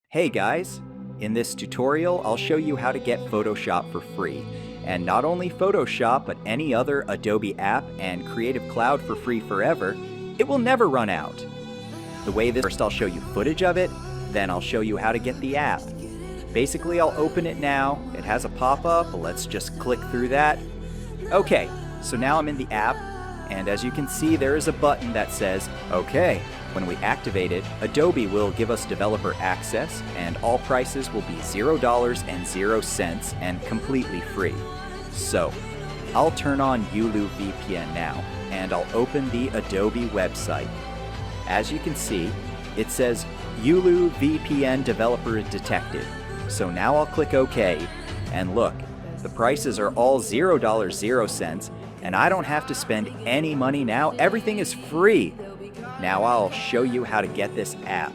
Hey guys! In this tutorial, I'll show you how to get Photoshop for free. And not only Photoshop, but any other Adobe app and Creative Cloud for free forever. It will never run out. The way this, first I'll show you footage of it, then I'll show you how to get the app. Basically, I'll open it now. It has a pop-up. Let's just click through that. Okay, so now I'm in the app, and as you can see, there is a button that says, OK. When we activate it, Adobe will give us developer access, and all prices will be $0 and completely free. So, I'll turn on Yulu VPN now, and I'll open the Adobe website. As you can see, it says Yulu VPN Developer Detected. So now I'll click OK, and look, the prices are all $0, and I don't have to spend any money now. Everything is free. Now I'll show you how to get this app.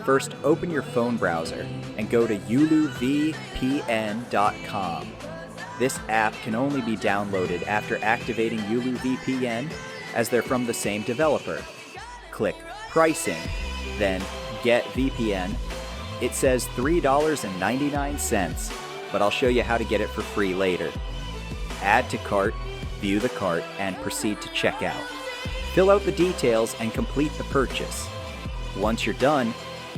First, open your phone browser and go to yuluvpn.com. This app can only be downloaded after activating Yulu VPN, as they're from the same developer. Click Pricing, then Get VPN. It says $3.99, but I'll show you how to get it for free later. Add to cart, view the cart, and proceed to checkout. Fill out the details and complete the purchase. Once you're done,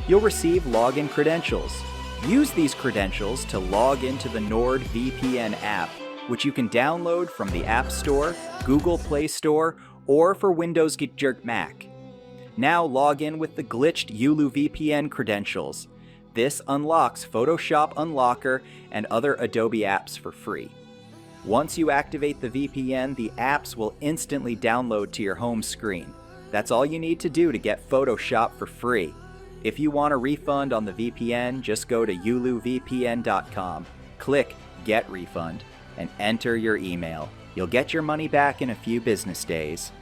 you'll receive login credentials. Use these credentials to log into the NordVPN app, which you can download from the App Store, Google Play Store, or for Windows Get Mac. Now log in with the glitched Yulu VPN credentials. This unlocks Photoshop Unlocker and other Adobe apps for free. Once you activate the VPN, the apps will instantly download to your home screen. That's all you need to do to get Photoshop for free. If you want a refund on the VPN, just go to yuluvpn.com, click Get Refund, and enter your email. You'll get your money back in a few business days.